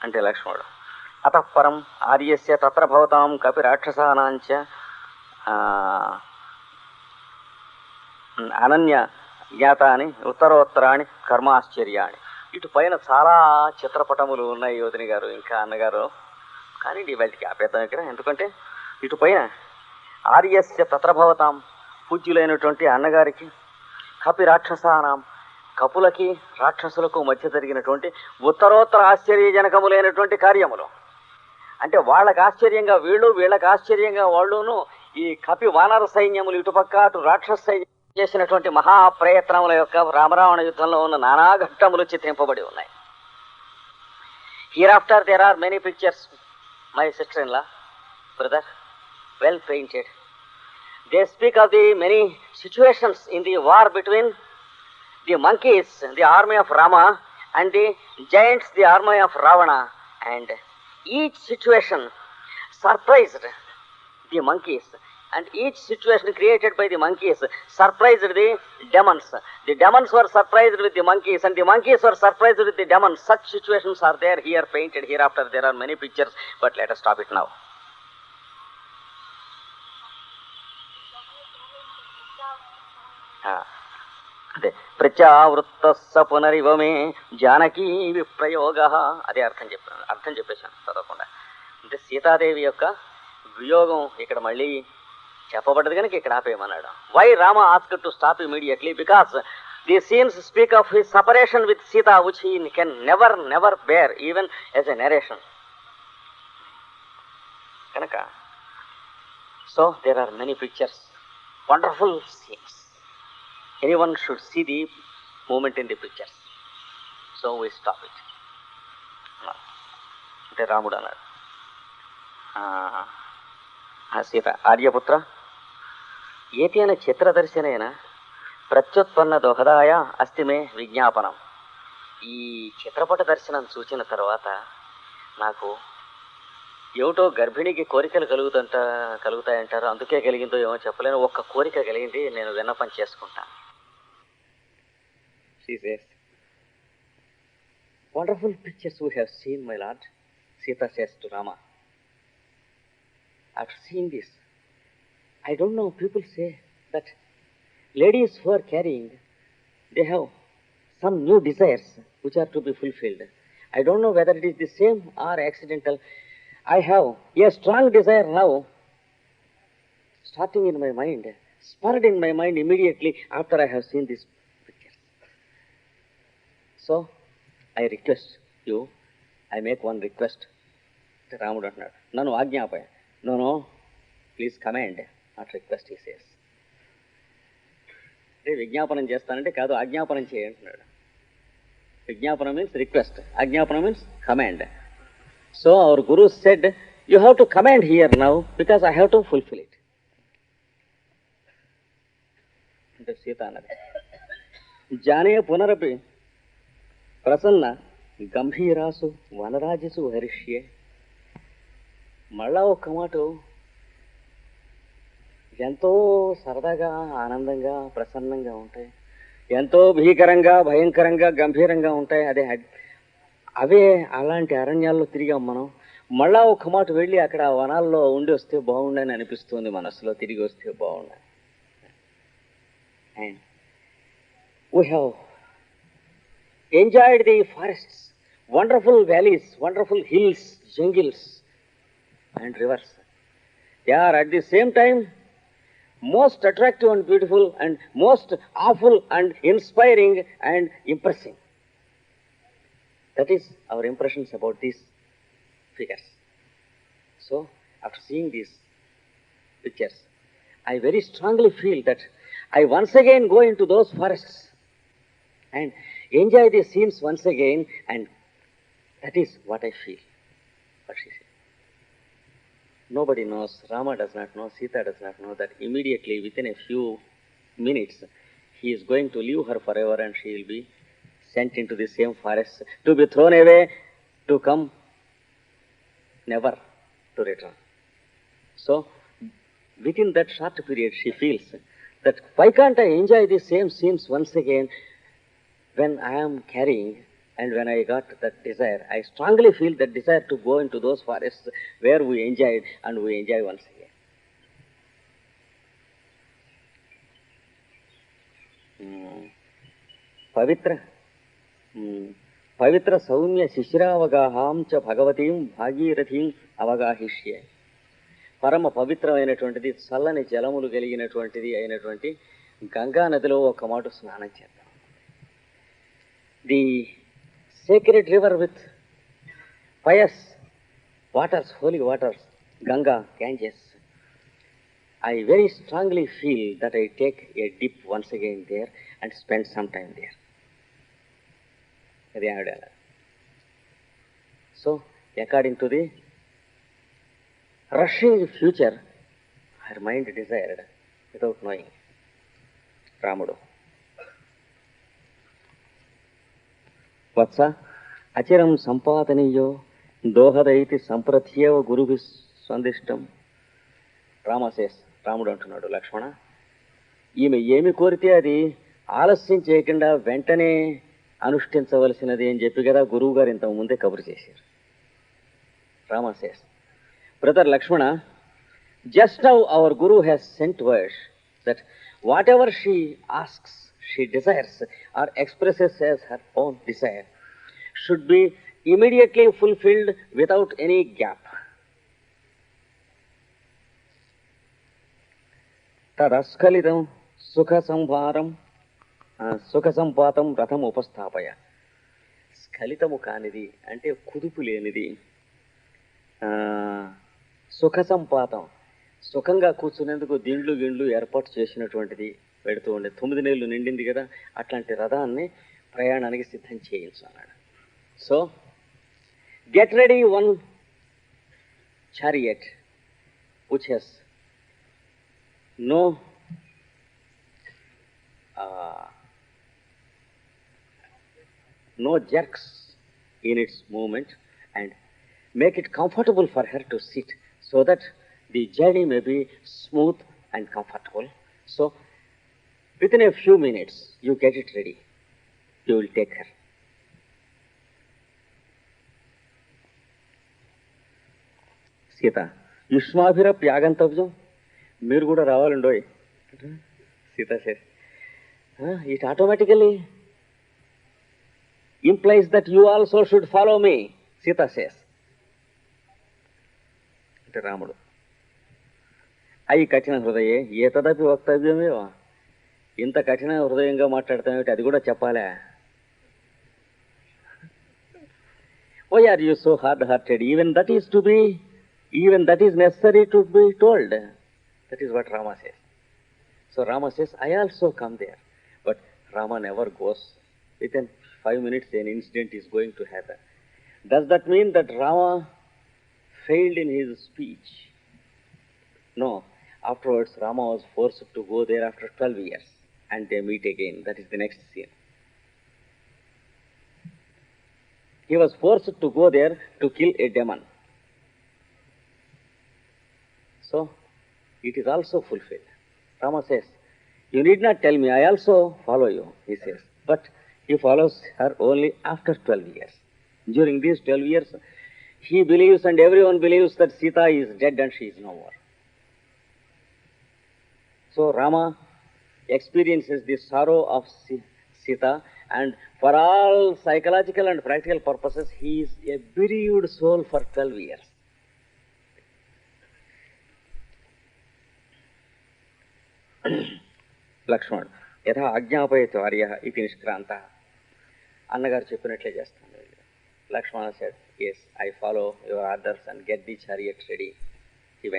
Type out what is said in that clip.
అంటే లక్ష్మణుడు. అతఃపరం ఆర్యస్య తత్ర భవతాం కపి రాక్షసానాంచ అనన్య జ్ఞాతాని ఉత్తరోత్తరాన్ని కర్మాశ్చర్యాన్ని. ఇటు పైన చాలా చిత్రపటములు ఉన్నాయి యోధిని గారు, ఇంకా అన్నగారు. కానీ వాటికి ఆపేద్దాం ఇక్కడ. ఎందుకంటే ఇటు పైన ఆర్యస్య తత్రభవతాం, పూజ్యులైనటువంటి అన్నగారికి, కపి రాక్షసానాం, కపులకి రాక్షసులకు మధ్య జరిగినటువంటి ఉత్తరోత్తర ఆశ్చర్యజనకములైనటువంటి కార్యములు. అంటే వాళ్ళకి ఆశ్చర్యంగా వీళ్ళు, వీళ్ళకి ఆశ్చర్యంగా వాళ్ళును, ఈ కపి వానర సైన్యములు ఇటుపక్క అటు రాక్షస సైన్యం చేసినటువంటి మహాప్రయత్నముల యొక్క రామరావణ యుద్ధంలో ఉన్న నానా ఘట్టములు చిత్రింపబడి ఉన్నాయి. Hereafter there are many pictures, my sister in law, brother, well painted. They speak of the many situations in the war between the monkeys, the army of Rama, and the giants, the army of Ravana. And each situation surprised the monkeys, and each situation created by the monkeys surprised the demons. The demons were surprised with the monkeys, and the monkeys were surprised with the demons. Such situations are there here painted. Hereafter there are many pictures, but let us stop it now. అదే ప్రత్యావృత్త పునరివమే జానకీ విప్రయోగ, అదే అర్థం చెప్పేశాను చదవకుండా. అంటే సీతాదేవి యొక్క వియోగం ఇక్కడ మళ్ళీ చెప్పబడ్డది కనుక ఇక్కడ ఆపేయమన్నాడు. Why Rama asked to stop immediately? Because the scenes speak of his separation with Sita, which he can never bear even as a narration. కనుక so there are many pictures, wonderful scenes. Anyone should see the movement in the pictures. So we stop it. అంటే రాముడు అన్నాడు, సీత, ఆర్యపుత్ర ఏతేన చిత్రదర్శనేన ప్రత్యుత్పన్న దోహదాయ అస్తి మే విజ్ఞాపనం. ఈ చిత్రపట దర్శనం చూసిన తర్వాత నాకు ఏమిటో గర్భిణికి కోరికలు కలుగుతాయంటారు, అందుకే కలిగిందో ఏమో చెప్పలేను, ఒక్క కోరిక కలిగింది, నేను విన్నపం చేసుకుంటాను. She says, wonderful pictures we have seen, my lord. Sita says to Rama, after seeing this, I don't know, people say that ladies who are carrying, they have some new desires which are to be fulfilled. I don't know whether it is the same or accidental. I have a strong desire now, starting in my mind, spurred in my mind immediately after I have seen this. So, I request you, I make one request. రాముడు అంటున్నాడు, నన్ను ఆజ్ఞాపయ. No please command, not request, he says. అంటే విజ్ఞాపనం చేస్తానంటే కాదు, ఆజ్ఞాపనం చేయంటున్నాడు. విజ్ఞాపనం మీన్స్ రిక్వెస్ట్, ఆజ్ఞాపనం means command. So our guru said, you have to command here now because I have to fulfil it. అంటే సీత అన్నది, జానే పునరపి ప్రసన్న గంభీరాసు వనరాజసు హరిష్యే. మళ్ళా ఒక్క మాట, ఎంతో సరదాగా, ఆనందంగా, ప్రసన్నంగా ఉంటాయి, ఎంతో భీకరంగా, భయంకరంగా, గంభీరంగా ఉంటాయి. అవే అలాంటి అరణ్యాల్లో తిరిగాం మనం. మళ్ళా ఒక్క మాట వెళ్ళి అక్కడ వనాల్లో ఉండి వస్తే బాగుండని అనిపిస్తుంది మనసులో, తిరిగి వస్తే బాగుండని. And we have enjoyed the forests, wonderful valleys, wonderful hills, jungles and rivers. They are at the same time most attractive and beautiful and most awful and inspiring and impressing. That is our impressions about these figures. So, after seeing these pictures, I very strongly feel that I once again go into those forests and enjoy the scenes once again, and that is what I feel. What she said. Nobody knows, Rama does not know, Sita does not know that immediately within a few minutes he is going to leave her forever and she will be sent into the same forest to be thrown away, to come never to return. So within that short period she feels that why can't I enjoy the same scenes once again when I am carrying And when I got that desire, I strongly feel that desire to go into those forests where we enjoyed, and we enjoy once again. పవిత్ర పవిత్ర సౌమ్య శిశిరావగాహాం చ భగవతీం భాగీరథీం అవగాహిష్యే. పరమ పవిత్రమైనటువంటిది, చల్లని జలములు కలిగినటువంటిది అయినటువంటి గంగా నదిలో ఒక మాట స్నానం చేద్దాం. The sacred river with pious waters, holy waters, Ganga, Ganges. I very strongly feel that I take a dip once again there and spend some time there. So, according to the rushing future, her mind desired without knowing. Ramudu. వత్స అచిరం సంపాదనీయో దోహదైతి సంప్రత్యేవ గురుభి సందిష్టం. రామసేస్, రాముడు అంటున్నాడు, లక్ష్మణ, ఈమె ఏమి కోరితే అది ఆలస్యం చేయకుండా వెంటనే అనుష్ఠించవలసినది అని చెప్పి కదా గురువు గారు ఇంతకు ముందే కబురు చేశారు. రామసేస్, brother Lakshmana, just now our Guru has sent word that whatever she asks, she desires or expresses as her own desire should be immediately fulfilled without any gap. Tadaskalitam sukha sampatam ratham upasthapaya. స్ఖలితము కానిది అంటే కుదుపు లేనిది, సుఖ సంపాతం సుఖంగా కూర్చునేందుకు దిండ్లు గిండ్లు ఏర్పాటు చేసినటువంటిది పెడుతూ ఉండే 9 నెలలు నిండింది కదా, అట్లాంటి రథాన్ని ప్రయాణానికి సిద్ధం చేయించు అన్నాడు. So get ready one chariot which has no jerks in its movement, and make it comfortable for her to sit so that the journey may be smooth and comfortable. So within a few minutes you get it ready, you will take her. Sita, యుష్మాభిరప్యాగంతవ్యం, మీరు కూడా రావాలండోయ్. Sita says, it automatically implies that you also should follow me, Sita says. అంటే రాముడు, అయి కఠిన హృదయే ఏతదపి వక్తవ్యమేవా, ఇంత కఠిన హృదయంగా మాట్లాడతామేమిటి, అది కూడా చెప్పాలా? Why are you so hard-hearted? Even that is necessary to be told. That is what Rama says. So Rama says, I also come there. But Rama never goes. Within 5 minutes an incident is going to happen. Does that mean that Rama failed in his speech? No. Afterwards Rama was forced to go there after 12 years. And they meet again. That is the next scene. He was forced to go there to kill a demon. So, it is also fulfilled. Rama says, you need not tell me, I also follow you, he says. But he follows her only after 12 years. During these 12 years, he believes and everyone believes that Sita is dead and she is no more. So, Rama experiences the sorrow of Sita, and for all psychological and practical purposes, he is a bereaved soul for 12 years. Laxman, యథా ఆజ్ఞాపయతు ఆర్య ఇది నిష్క్రాంత. అన్నగారు చెప్పినట్లే చేస్తాను. లక్ష్మణ said, yes, I follow your orders and get the chariot ready.